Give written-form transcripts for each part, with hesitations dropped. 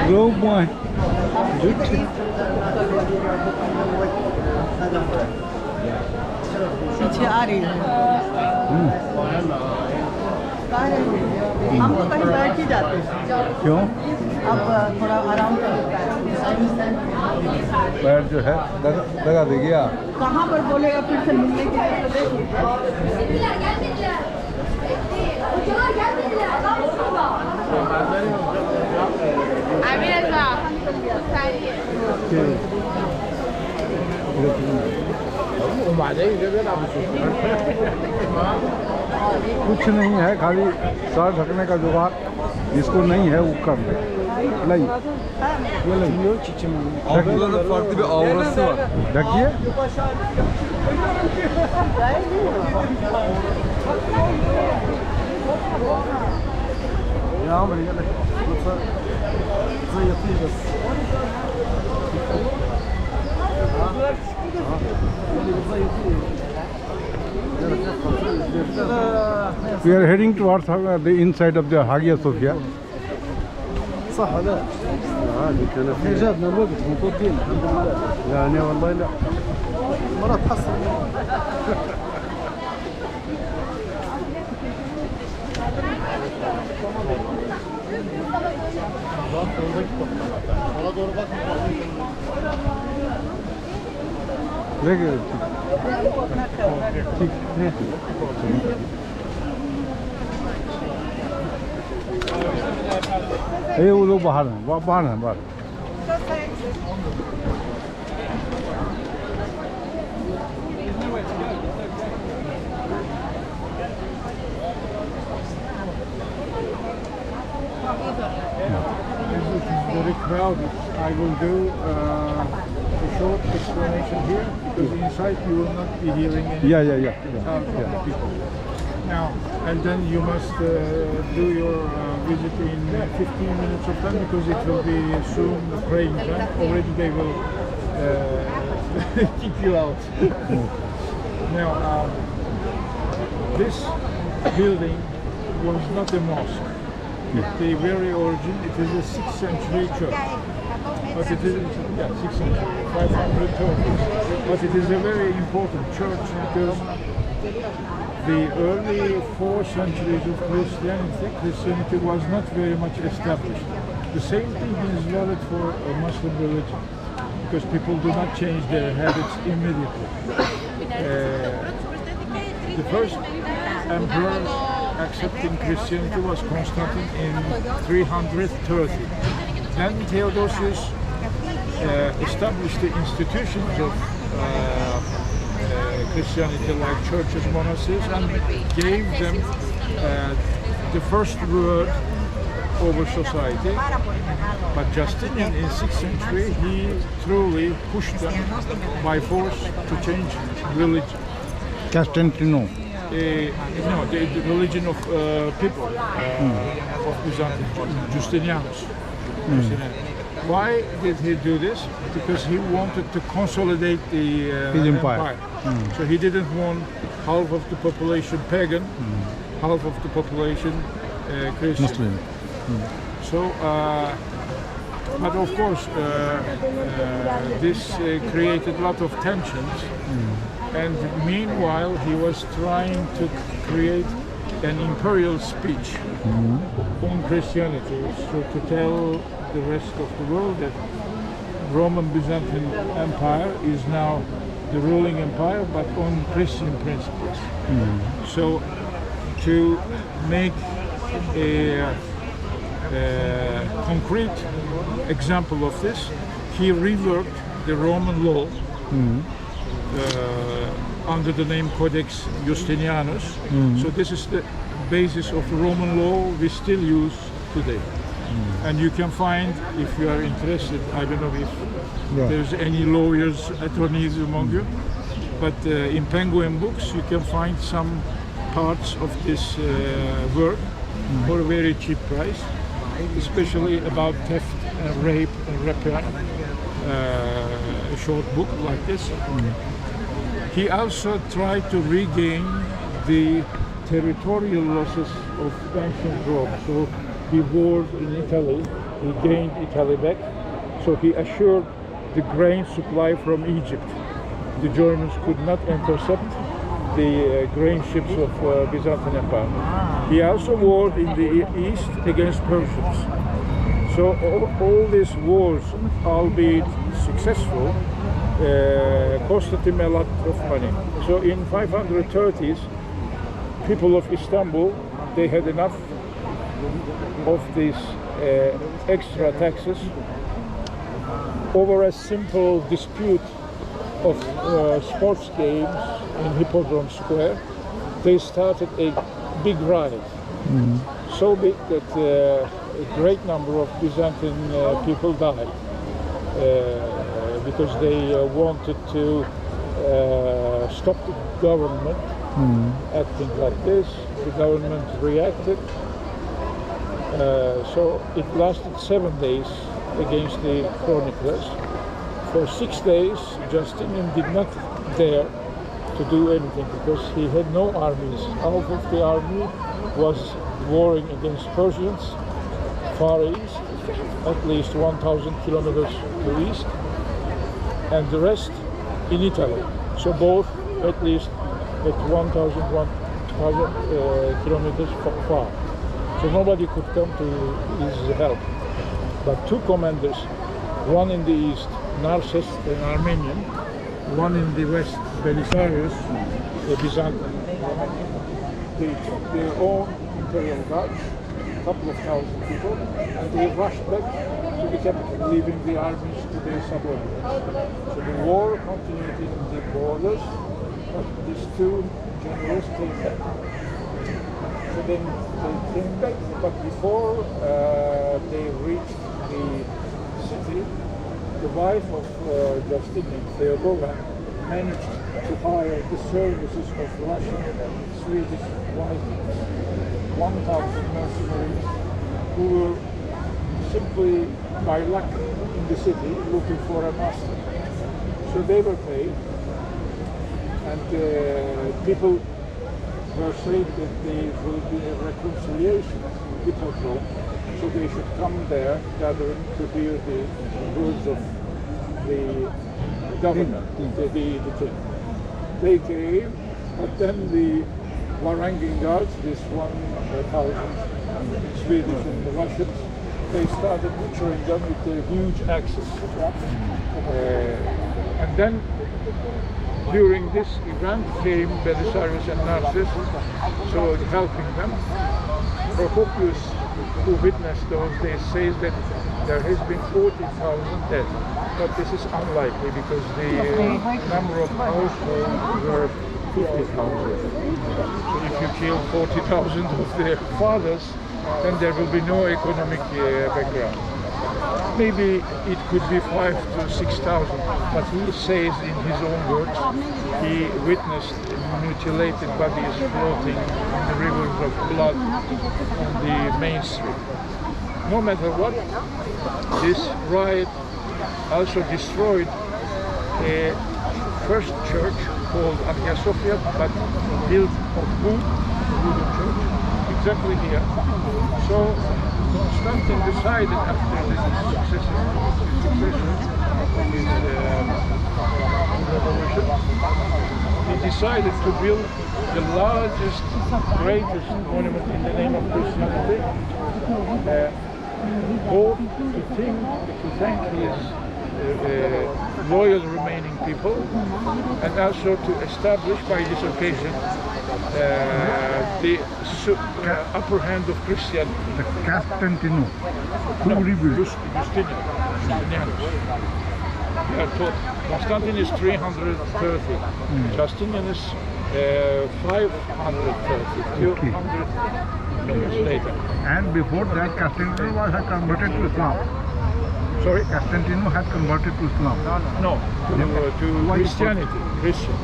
Globe wine. Good. पीछे आ रही है हम तो कहीं बैठ ही जाते हैं क्यों? अब थोड़ा आराम करता है पैर जो है लगा दे गया। कहाँ पर बोलेगा फिर से मिलने के लिए तो देखिए कुछ नहीं है, खाली सर ढकने का जुगाड़ जिसको नहीं है वो कर ले। नहीं Abdullah da farklı bir aurası var. ढकिए। Ya ama yine yoksa yatacağız. We are heading towards the inside of the Hagia Sophia. صح لا احنا جابنا الوقت مطولين الحمد لله. يعني والله لا مرات حصل देखिए ठीक है। ये वो लोग बाहर हैं, बाहर हैं बाहर। Very crowded. I will do a short explanation here because inside you will not be hearing any sound from the people. Now, and then you must do your visit in 15 minutes of time because it will be soon the praying time. Already they will kick you out. Now, this building was not a mosque. The very origin, it is a 6th century church. But it is, 6th century, 530. But it is a very important church because the early 4 centuries of Christianity was not very much established. The same thing is valid for a Muslim religion because people do not change their habits immediately. The first emperor accepting Christianity was Constantine in 330. Then Theodosius established the institutions of Christianity like churches, monasteries, and gave them the first word over society. But Justinian in 6th century, he truly pushed them by force to change religion. Constantino. No, the religion of people of Byzantium, Justinianus. Why did he do this? Because he wanted to consolidate the His empire. So he didn't want half of the population pagan, half of the population Christian. Muslim. So, but of course, this created a lot of tensions. And meanwhile, he was trying to create an imperial speech on Christianity, so to tell the rest of the world that Roman Byzantine Empire is now the ruling empire, but on Christian principles. So, to make a concrete example of this, he reworked the Roman law under the name Codex Justinianus. So this is the basis of the Roman law we still use today. And you can find, if you are interested, I don't know if there's any lawyers, attorneys among you, but in Penguin Books you can find some parts of this work for a very cheap price, especially about theft, rape, and rapine. A short book like this. He also tried to regain the territorial losses of ancient Rome. So he warred in Italy, he gained Italy back, so he assured the grain supply from Egypt. The Germans could not intercept the grain ships of Byzantine Empire. He also warred in the east against Persians. So all these wars, albeit successful, costed him a lot of money. So in 530s, people of Istanbul, they had enough of these extra taxes over a simple dispute of sports games in Hippodrome Square. They started a big riot, so big that a great number of Byzantine people died because they wanted to stop the government acting like this. The government reacted, so it lasted 7 days against the chroniclers. For 6 days, Justinian did not dare to do anything because he had no armies. Half of the army was warring against Persians, far east, at least 1,000 kilometers to east, and the rest in Italy. So both at least at 1,000 kilometers far. So nobody could come to his help. But two commanders, one in the east, Narses, an Armenian, one in the west, Belisarius, a Byzantine. They took their own imperial guards, a couple of thousand people, and they rushed back to the capital, leaving the armies to their subordinates. So the war continued in the borders, but these two generals came back. So then they came back, but before they reached the city, the wife of Justinian, Theodora, managed to hire the services of Russian and Swedish Vikings, 1,000 mercenaries who were simply by luck in the city looking for a master. So they were paid, and people were saying that there will be a reconciliation with Hippodrome, so they should come there gathering to hear the words of the governor, the king. They came, but then the Varangian guards, this 1,000 Swedish and Russians, they started butchering them with their huge axes. And then during this event came Belisarius and Narses, so helping them. Procopius, who witnessed those days, says that there has been 40,000 dead. But this is unlikely because the number of households were 50,000. So if you kill 40,000 of their fathers, then there will be no economic background. Maybe it could be 5,000 to 6,000, but he says in his own words, he witnessed mutilated bodies floating in the rivers of blood on the main street. No matter what, this riot also destroyed a first church called Hagia Sophia, but built of wood, wooden church, exactly here. So Constantine decided after this succession of his revolution, he decided to build the largest, greatest monument in the name of Christianity, both to thank his loyal remaining people, and also to establish by this occasion the upper hand of Christianity. The Constantino, who rebuilt? Justinianus. We are taught Constantine is 330, Justinian is 530, 200 years later. And before that, Constantino had converted to Islam. Sorry? Constantino had converted to Islam. No, to Christianity. Christian.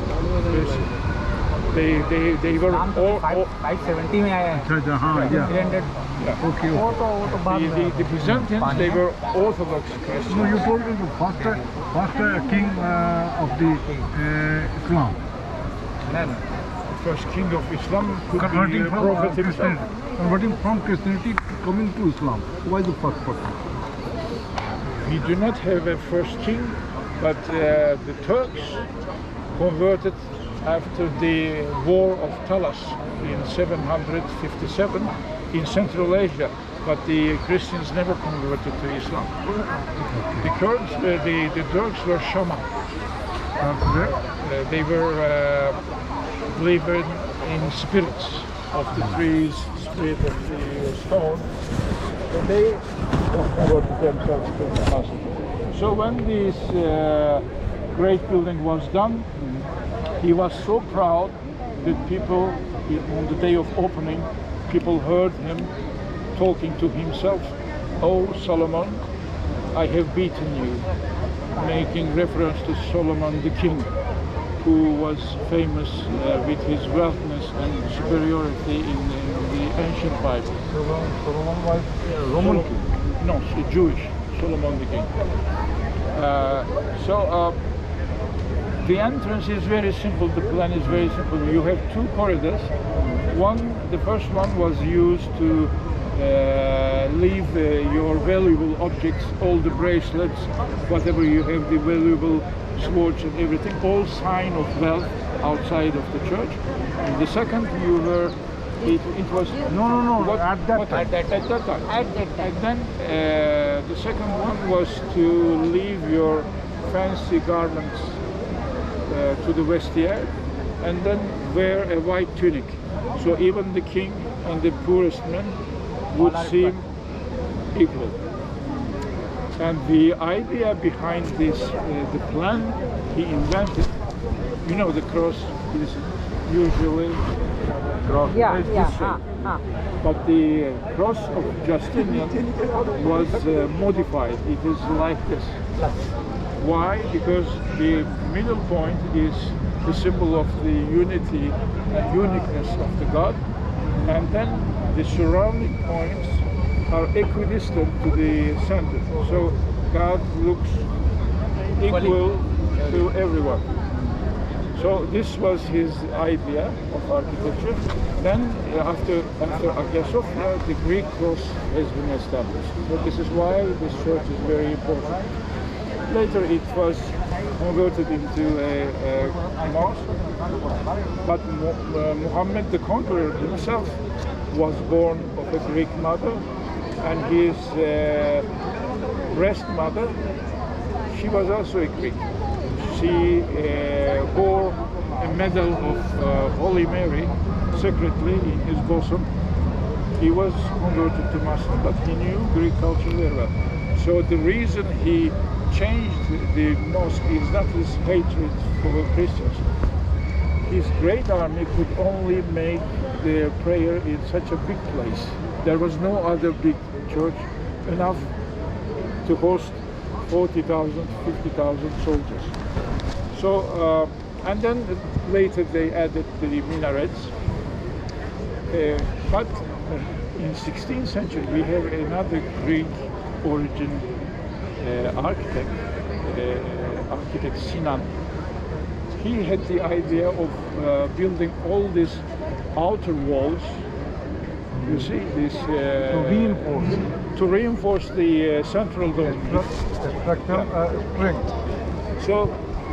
They were all 570 में आया है. Yeah. 300. Okay. वो तो बाद में. The Byzantines, they were Orthodox Christians. No, you told me the first king of the Islam. नहीं. first king of Islam could Converting be from Prophet Christianity. himself. Converting from Christianity, coming to Islam. Why the first person? We do not have a first king, but the Turks converted after the War of Talas in 757 in Central Asia, but the Christians never converted to Islam. The Turks were shaman. They were believing in spirits of the trees, spirit of the stone, and they converted themselves to Muslim. So when this great building was done, he was so proud that people, on the day of opening, people heard him talking to himself, "Oh Solomon, I have beaten you," making reference to Solomon the king, who was famous with his wealthness and superiority in the ancient Bible. Solomon was Roman king. No, Jewish, Solomon the king. The entrance is very simple, the plan is very simple. You have two corridors. The first one was used to leave your valuable objects, all the bracelets, whatever you have, the valuable swords and everything, all sign of wealth outside of the church. And the second, it was No. what, At that what- time. At that time. And then the second one was to leave your fancy garments to the vestiaire and then wear a white tunic. So even the king and the poorest man would seem equal. And the idea behind this, the plan he invented, you know, the cross is usually cross is this shape. But the cross of Justinian was modified. It is like this. Why? Because the middle point is the symbol of the unity and uniqueness of the God, and then the surrounding points are equidistant to the center. So God looks equal to everyone. So this was his idea of architecture. Then after Hagia Sophia, the Greek cross has been established. So this is why this church is very important. Later it was converted into a mosque, but Muhammad the Conqueror himself was born of a Greek mother, and his breast mother, she was also a Greek. She bore a medal of Holy Mary secretly in his bosom. He was converted to Muslim, but he knew Greek culture very well. So the reason he changed the mosque is not his hatred for Christians. His great army could only make their prayer in such a big place. There was no other big church enough to host 40,000, 50,000 soldiers. So, and then later they added the minarets. But in 16th century we have another Greek origin architect Sinan. He had the idea of building all these outer walls. You see this to reinforce the central dome. Structural strength. So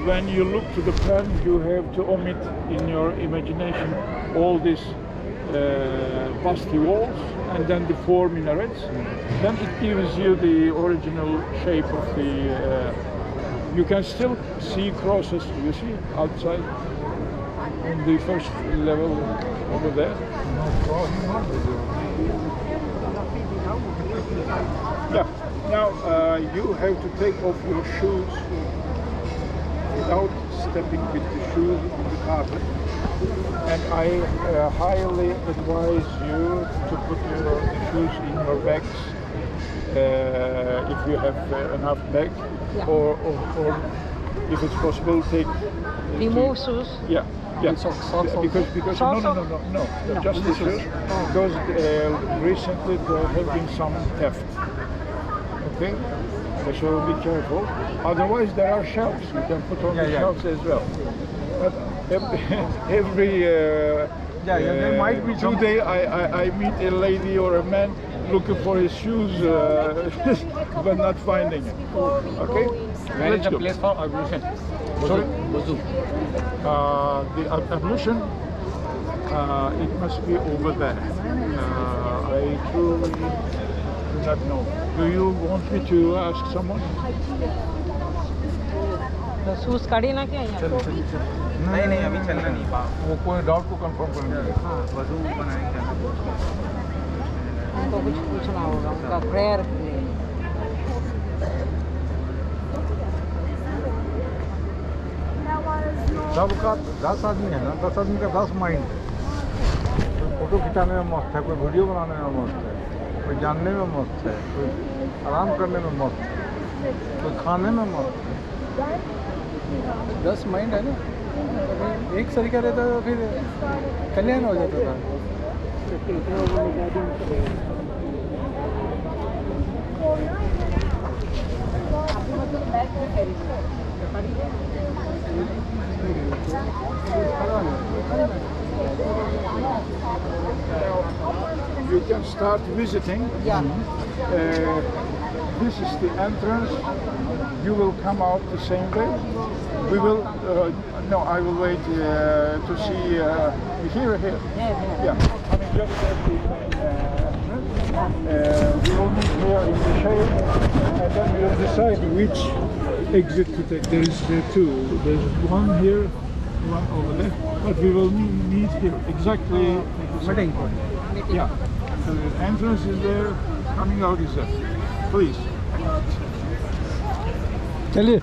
when you look to the plan, you have to omit in your imagination all these busty walls and then the four minarets. Then it gives you the original shape of the. You can still see crosses. You see outside on the first level over there. Yeah. Now you have to take off your shoes without stepping with the shoes in the carpet. And I highly advise you to put your shoes in your bags if you have enough bag, or if it's possible, take Remove shoes. yeah. Because no, just the shoes. Because recently there have been some theft. Okay, so be careful. Otherwise, there are shelves. You can put on the shelves as well. But every there might be some- today I meet a lady or a man looking for his shoes, but not finding it. Okay, Where is let's the go. place for ablution? Sorry? Wuzu. The ablution, it must be over there. I truly do not know. Do you want me to ask someone? तो shoes काढ़ी ना क्या यहाँ नहीं अभी चलना नहीं पा वो कोई डाउट को कंफर्म करेंगे। वजू बनाएंगे उनको कुछ पूछना होगा उनका प्रेयर सबका 10 आदमी है ना, 10 आदमी का 10 माइंड है। कोई फोटो खिंचाने में मस्त है, कोई वीडियो बनाने में मस्त है, कोई जानने में मस्त है, कोई आराम करने में मस्त है, कोई खाने में मस्त है। 10 माइंड है ना, अगर एक तरीका रहता तो फिर कल्याण हो जाता था। You can start visiting. Yeah. This is the entrance. You will come out the same way. We will. No, I will wait to see here. Yeah. I mean, just at the main entrance. We will meet here in the shade, and then we will decide which exit to take. There is two. There's one here, one over there. But we will meet here exactly. Meeting point. Yeah. So the entrance is there. Coming out is there. Please. चलिए